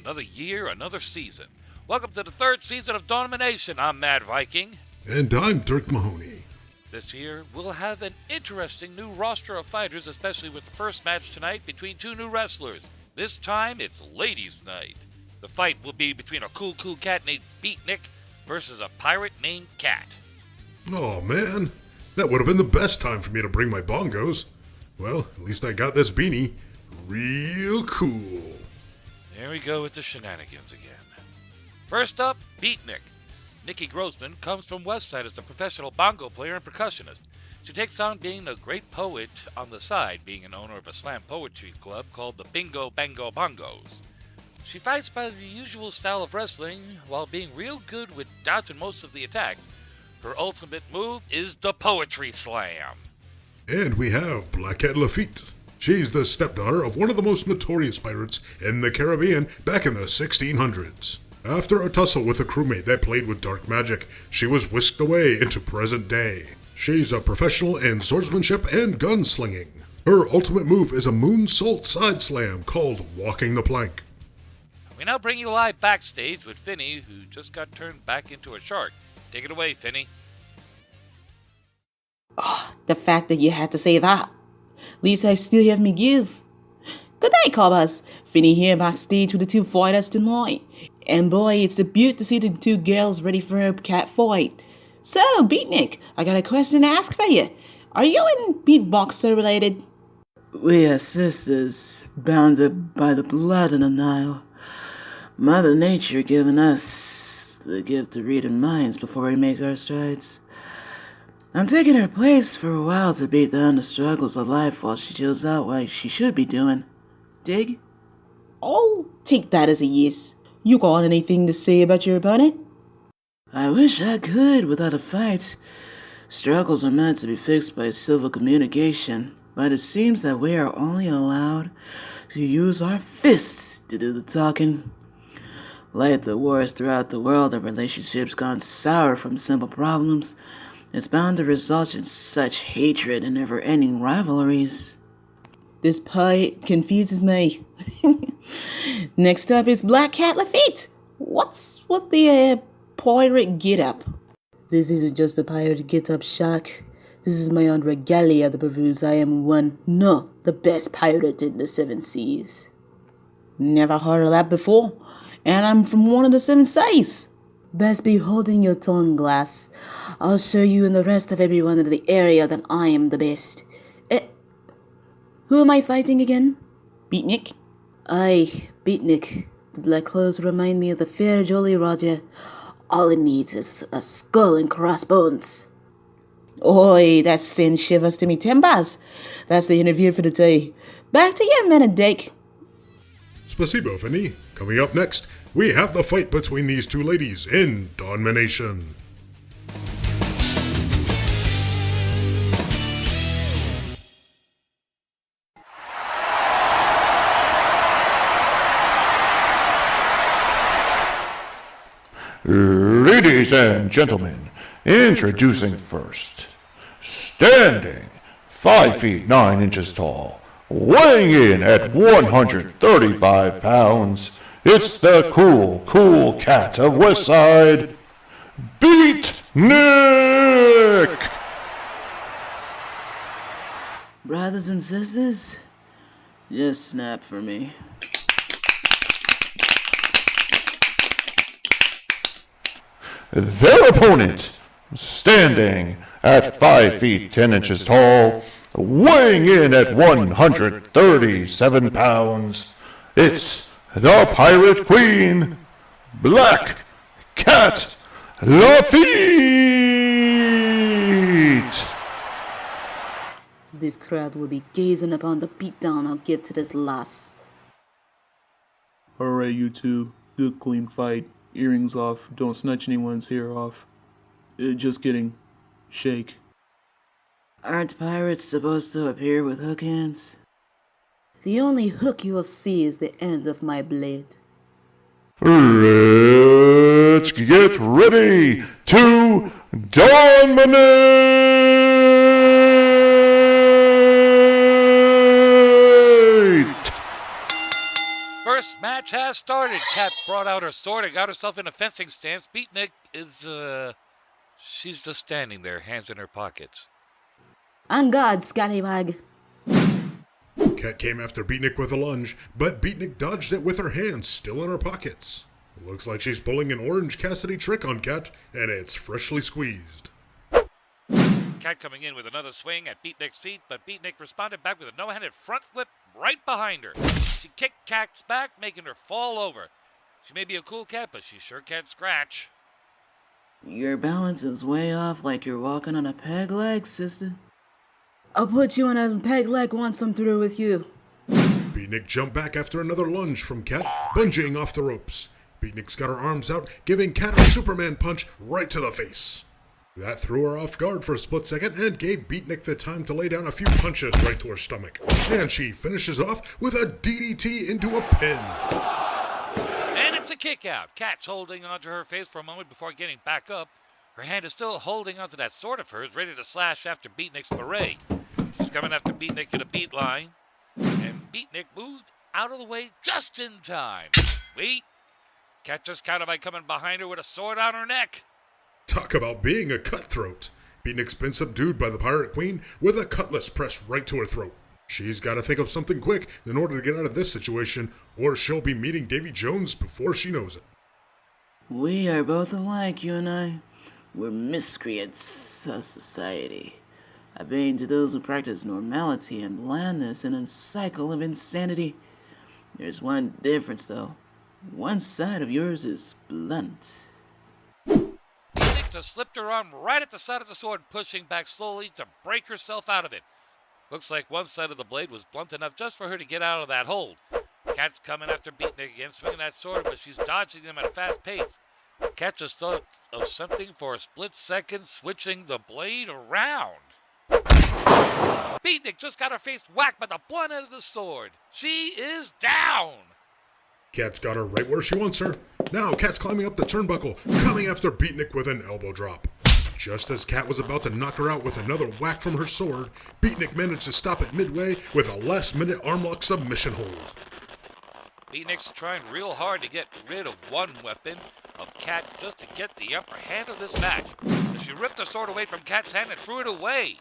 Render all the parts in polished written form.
another year, another season. Welcome to the third season of Dawnmination. I'm Mad Vyking. And I'm Dirk Mahoney. This year, we'll have an interesting new roster of fighters, especially with the first match tonight between two new wrestlers. This time, it's Ladies' Night. The fight will be between a cool cat named Beatnik versus a pirate named Kat. Oh man, that would have been the best time for me to bring my bongos. Well, at least I got this beanie. Real cool. There we go with the shenanigans again. First up, Beatnik. Nikki Grossman comes from Westside as a professional bongo player and percussionist. She takes on being a great poet on the side, being an owner of a slam poetry club called the Bingo Bango Bongos. She fights by the usual style of wrestling while being real good with dodging most of the attacks. Her ultimate move is the Poetry Slam. And we have Kat Lafitte. She's the stepdaughter of one of the most notorious pirates in the Caribbean back in the 1600s. After a tussle with a crewmate that played with dark magic, she was whisked away into present day. She's a professional in swordsmanship and gunslinging. Her ultimate move is a moonsault side slam called Walking the Plank. We now bring you live backstage with Finny, who just got turned back into a shark. Take it away, Finny. Oh, the fact that you had to say that. At least I still have me gears. Good day, cobbers. Finny here backstage with the two fighters tonight. And boy, it's a beaut to see the two girls ready for a cat fight. So, Beatnik, I got a question to ask for you. Are you and Beatboxer related? We are sisters, bounded by the blood in the Nile. Mother Nature giving us the gift of reading minds before we make our strides. I'm taking her place for a while to beat down the struggles of life while she chills out like she should be doing. Dig? I'll take that as a yes. You got anything to say about your opponent? I wish I could without a fight. Struggles are meant to be fixed by civil communication, but it seems that we are only allowed to use our fists to do the talking. Like the wars throughout the world and relationships gone sour from simple problems, it's bound to result in such hatred and never-ending rivalries. This part confuses me. Next up is Kat Lafitte. What's with the pirate get-up? This isn't just a pirate get-up, Shark. This is my own regalia that proves I am the best pirate in the seven seas. Never heard of that before, and I'm from one of the seven seas. Best be holding your tongue, Glass. I'll show you and the rest of everyone in the area that I am the best. Who am I fighting again? Beatnik? Aye, Beatnik. The black clothes remind me of the fair Jolly Roger. All it needs is a skull and crossbones. Oi, that sends shivers to me timbers. That's the interview for the day. Back to you, Menadek. Spasibo, Finny. Coming up next, we have the fight between these two ladies in Dawnmination. Ladies and gentlemen, introducing first, standing 5 feet 9 inches tall, weighing in at 135 pounds, it's the cool cat of Westside, Beatnik! Brothers and sisters, just snap for me. Their opponent, standing at 5 feet 10 inches tall, weighing in at 137 pounds, it's the Pirate Queen, Kat Lafitte! This crowd will be gazing upon the beatdown I'll give to this lass. Alright, you two. Good clean fight. Earrings off. Don't snatch anyone's hair off. Just kidding. Shake. Aren't pirates supposed to appear with hook hands? The only hook you'll see is the end of my blade. Let's get ready to dominate! First match has started. Kat brought out her sword and got herself in a fencing stance. Beatnik is, she's just standing there, hands in her pockets. On God, scallywag. Kat came after Beatnik with a lunge, but Beatnik dodged it with her hands still in her pockets. Looks like she's pulling an Orange Cassidy trick on Kat, and it's freshly squeezed. Kat coming in with another swing at Beatnik's feet, but Beatnik responded back with a no-handed front flip right behind her. She kicked Kat's back, making her fall over. She may be a cool cat, but she sure can't scratch. Your balance is way off like you're walking on a peg leg, sister. I'll put you on a peg leg once I'm through with you. Beatnik jumped back after another lunge from Kat, bungeeing off the ropes. Beatnik's got her arms out, giving Kat a Superman punch right to the face. That threw her off guard for a split second and gave Beatnik the time to lay down a few punches right to her stomach. And she finishes off with a DDT into a pin. And it's a kick out. Kat's holding onto her face for a moment before getting back up. Her hand is still holding onto that sword of hers, ready to slash after Beatnik's beret. She's coming after Beatnik in a beat line. And Beatnik moved out of the way just in time. Wait. Kat just counted by coming behind her with a sword on her neck. Talk about being a cutthroat. Beatnik's been subdued by the Pirate Queen with a cutlass pressed right to her throat. She's got to think of something quick in order to get out of this situation, or she'll be meeting Davy Jones before she knows it. We are both alike, you and I. We're miscreants of society. I bane to those who practice normality and blandness in a cycle of insanity. There's one difference, though. One side of yours is blunt. Beatnik just slipped her arm right at the side of the sword, pushing back slowly to break herself out of it. Looks like one side of the blade was blunt enough just for her to get out of that hold. Kat's coming after Beatnik again, swinging that sword, but she's dodging them at a fast pace. Kat just thought of something for a split second, switching the blade around. Beatnik just got her face whacked by the blunt end of the sword. She is down. Kat's got her right where she wants her. Now Kat's climbing up the turnbuckle, coming after Beatnik with an elbow drop. Just as Kat was about to knock her out with another whack from her sword, Beatnik managed to stop it midway with a last-minute armlock submission hold. Beatnik's trying real hard to get rid of one weapon of Kat just to get the upper hand of this match. She ripped the sword away from Kat's hand and threw it away.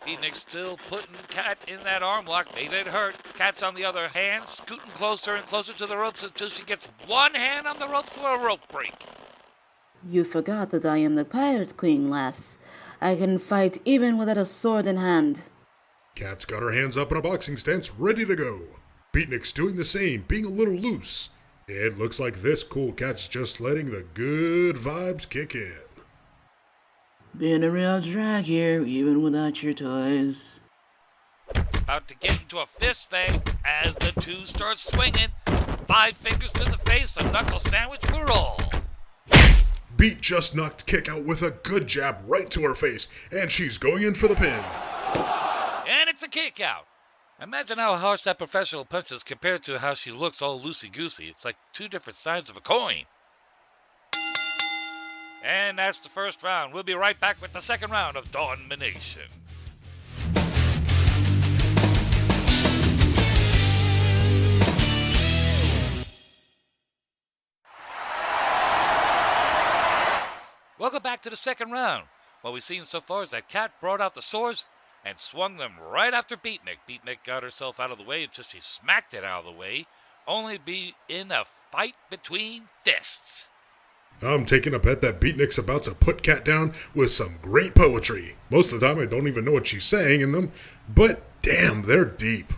Beatnik still putting Kat in that arm lock, made it hurt. Kat's on the other hand, scooting closer and closer to the ropes until she gets one hand on the ropes for a rope break. You forgot that I am the Pirate Queen, lass. I can fight even without a sword in hand. Kat's got her hands up in a boxing stance, ready to go. Beatnik's doing the same, being a little loose. It looks like this cool Kat's just letting the good vibes kick in. Being a real drag here, even without your toys. About to get into a fist fight as the two start swinging. 5 fingers to the face, a knuckle sandwich for all. Beat just knocked Kick out with a good jab right to her face, and she's going in for the pin. And it's a kick out. Imagine how harsh that professional punch is compared to how she looks all loosey-goosey. It's like two different sides of a coin. And that's the first round. We'll be right back with the second round of Dawnmination. Welcome back to the second round. What we've seen so far is that Kat brought out the swords and swung them right after Beatnik. Beatnik got herself out of the way until she smacked it out of the way, only be in a fight between fists. I'm taking a bet that Beatnik's about to put Kat down with some great poetry. Most of the time I don't even know what she's saying in them, but damn, they're deep.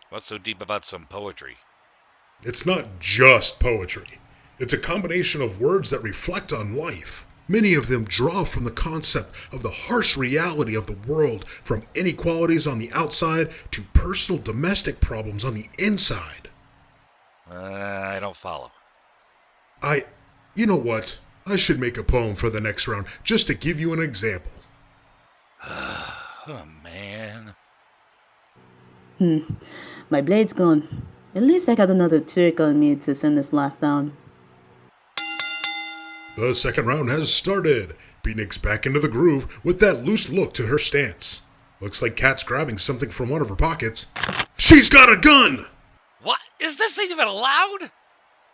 What's so deep about some poetry? It's not just poetry. It's a combination of words that reflect on life. Many of them draw from the concept of the harsh reality of the world, from inequalities on the outside to personal domestic problems on the inside. I don't follow. You know what? I should make a poem for the next round, just to give you an example. Oh, man. My blade's gone. At least I got another trick on me to send this last down. The second round has started. Beatnik's back into the groove with that loose look to her stance. Looks like Kat's grabbing something from one of her pockets. She's got a gun! What is Is this thing even allowed?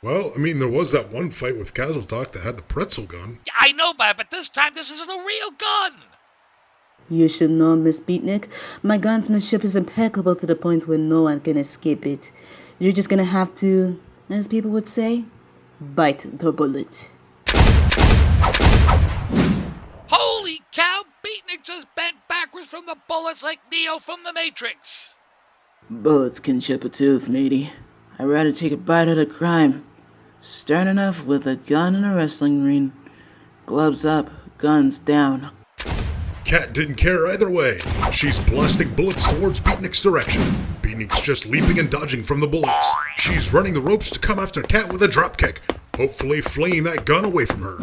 Well, I mean, there was that one fight with Talk that had the pretzel gun. Yeah, I know, but this time this isn't a real gun. You should know, Miss Beatnik, my gunsmanship is impeccable to the point where no one can escape it. You're just gonna have to, as people would say, bite the bullet. Holy cow, Beatnik just bent backwards from the bullets like Neo from the Matrix. Bullets can chip a tooth, matey. I'd rather take a bite at a crime. Starting off with a gun in a wrestling ring. Gloves up, guns down. Kat didn't care either way. She's blasting bullets towards Beatnik's direction. Beatnik's just leaping and dodging from the bullets. She's running the ropes to come after Kat with a dropkick, hopefully flinging that gun away from her.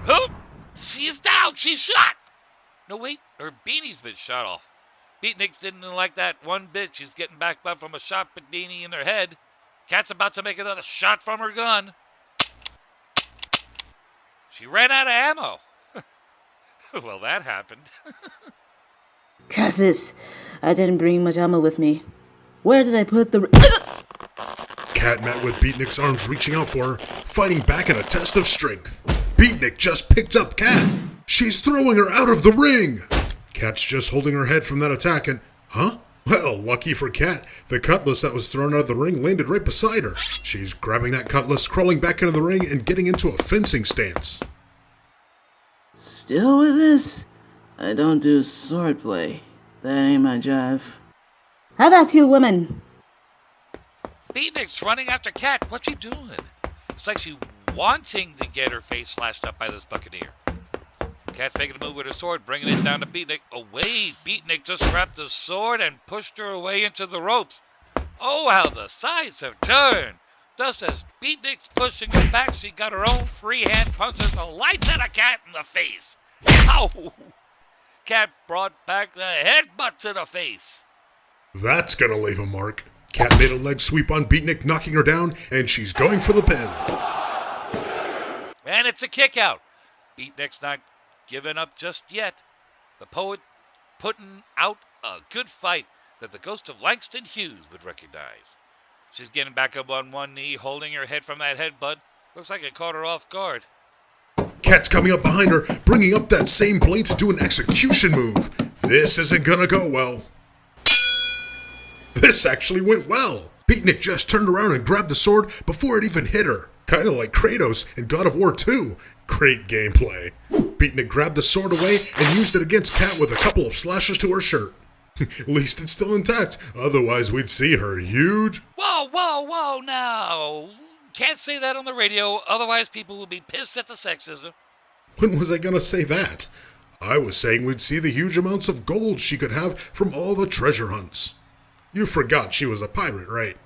Whoop! She's down! She's shot! No, wait, her beanie's been shot off. Beatnik didn't like that one bit. She's getting back up from a shot at beanie in her head. Kat's about to make another shot from her gun. She ran out of ammo. Well, that happened. Cassis, I didn't bring much ammo with me. Where did I put the... Kat met with Beatnik's arms reaching out for her, fighting back in a test of strength. Beatnik just picked up Kat. She's throwing her out of the ring. Kat's just holding her head from that attack and... Huh? Well, lucky for Kat, the cutlass that was thrown out of the ring landed right beside her. She's grabbing that cutlass, crawling back into the ring, and getting into a fencing stance. Still with this? I don't do swordplay. That ain't my jive. How about you, women? Beatnik's running after Kat. What's she doing? It's like she's wanting to get her face slashed up by this buccaneer. Kat's making a move with her sword, bringing it down to Beatnik. Away! Beatnik just grabbed the sword and pushed her away into the ropes. Oh, how the sides have turned! Just as Beatnik's pushing her back, she got her own freehand punches the lights out of Kat in the face. Ow! Kat brought back the headbutt to the face. That's gonna leave a mark. Kat made a leg sweep on Beatnik, knocking her down, and she's going for the pin. And it's a kick out. Beatnik's not giving up just yet. The poet putting out a good fight that the ghost of Langston Hughes would recognize. She's getting back up on one knee, holding her head from that headbutt. Looks like it caught her off guard. Kat's coming up behind her, bringing up that same blade to do an execution move. This isn't gonna go well. This actually went well. Beatnik just turned around and grabbed the sword before it even hit her. Kinda like Kratos in God of War 2. Great gameplay. Beatnik grabbed the sword away and used it against Kat with a couple of slashes to her shirt. At least it's still intact, otherwise we'd see her huge. Whoa, now. Can't say that on the radio, otherwise people will be pissed at the sexism. When was I gonna say that? I was saying we'd see the huge amounts of gold she could have from all the treasure hunts. You forgot she was a pirate, right?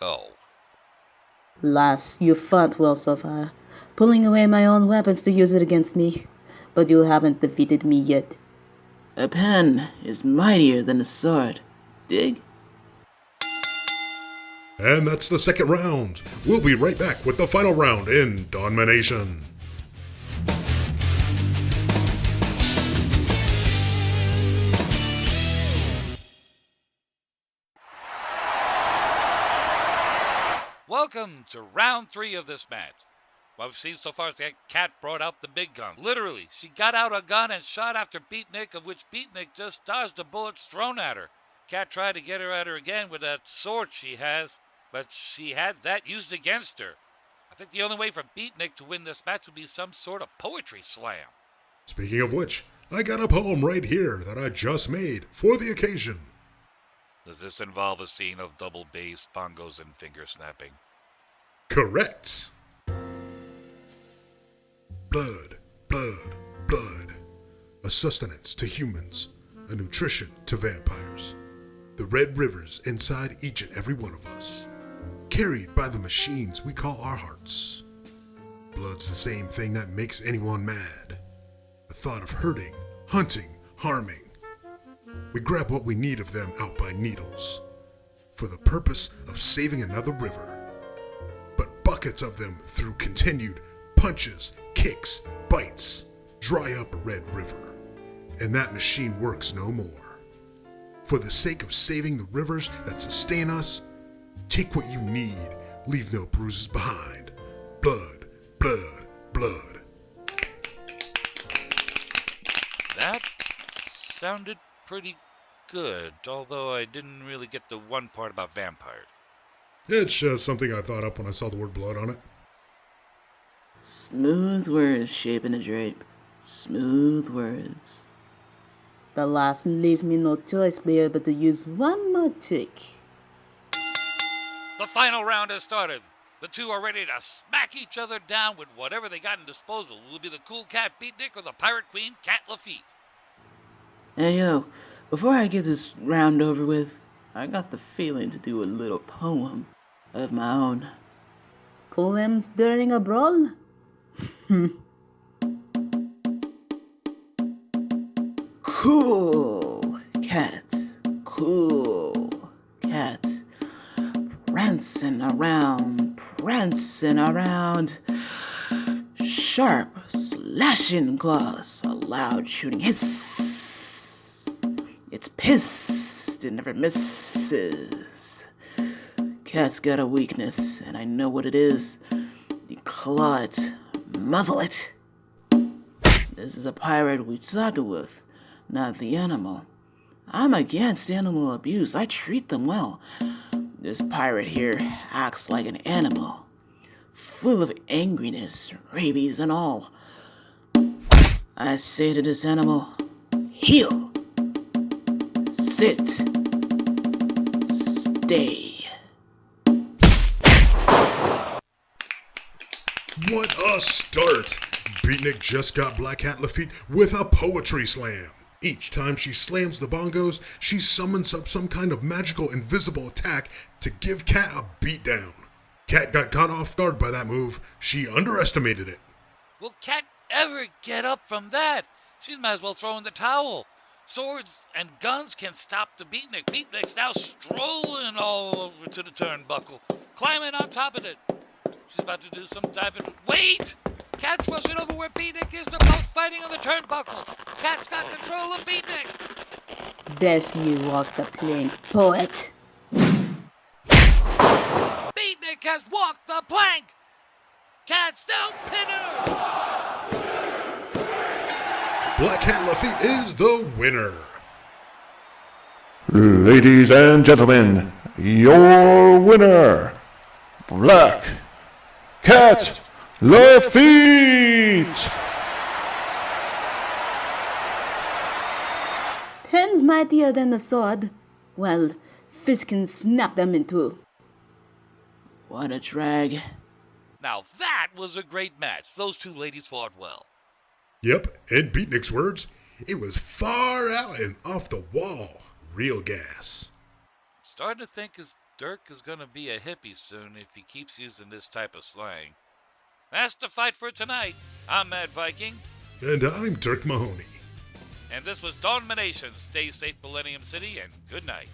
Oh. Lass, you fought well so far, pulling away my own weapons to use it against me. But you haven't defeated me yet. A pen is mightier than a sword. Dig? And that's the second round. We'll be right back with the final round in Dawnmination. Welcome to round 3 of this match. What we've seen so far is that Kat brought out the big gun. Literally, she got out a gun and shot after Beatnik, of which Beatnik just dodged the bullets thrown at her. Kat tried to get her at her again with that sword she has, but she had that used against her. I think the only way for Beatnik to win this match would be some sort of poetry slam. Speaking of which, I got a poem right here that I just made for the occasion. Does this involve a scene of double bass, bongos, and finger snapping? Correct. Blood, blood, blood. A sustenance to humans, a nutrition to vampires. The red rivers inside each and every one of us, carried by the machines we call our hearts. Blood's the same thing that makes anyone mad. The thought of hurting, hunting, harming. We grab what we need of them out by needles, for the purpose of saving another river. But buckets of them through continued punches, kicks, bites, dry up a red river, and that machine works no more. For the sake of saving the rivers that sustain us, Take what you need. Leave no bruises behind. Blood, blood, blood. That sounded pretty good, although I didn't really get the one part about vampires. It's just something I thought up when I saw the word blood on it. Smooth words shaping a drape. Smooth words. The last leaves me no choice, player, but to use one more trick. The final round has started. The two are ready to smack each other down with whatever they got in disposal. Will it be the cool cat Beatnik or the pirate queen Kat Lafitte? Hey yo, before I get this round over with, I got the feeling to do a little poem of my own. Poems during a brawl? Cool cat, prancing around, sharp slashing claws, a loud shooting hiss. It's pissed, it never misses. Cat's got a weakness, and I know what it is. You claw it, muzzle it. This is a pirate we talking with, not the animal. I'm against animal abuse. I treat them well. This pirate here acts like an animal, full of angriness, rabies and all. I say to this animal, heel, sit, stay. What a start! Beatnik just got Black Kat Lafitte with a poetry slam. Each time she slams the bongos, she summons up some kind of magical invisible attack to give Kat a beatdown. Kat got caught off guard by that move. She underestimated it. Will Kat ever get up from that? She might as well throw in the towel. Swords and guns can stop the Beatnik. Beatnik's now strolling all over to the turnbuckle, climbing on top of it. She's about to do some type of... Wait! Kat's rushing over where Beatnik is. They're both fighting on the turnbuckle. Kat's got control of Beatnik. Best you walk the plank, poet. Beatnik has walked the plank. Kat's now pinner. Black Kat Lafitte is the winner. Ladies and gentlemen, your winner, Black Kat Lafitte! Pen's mightier than the sword. Well, fist can snap them in two. What a drag. Now that was a great match. Those two ladies fought well. Yep, in Beatnik's words, it was far out and off the wall. Real gas. Starting to think Dirk is going to be a hippie soon if he keeps using this type of slang. That's the fight for tonight. I'm Mad Vyking. And I'm Dirk Mahoney. And this was Dawnmination. Stay safe, Millennium City, and good night.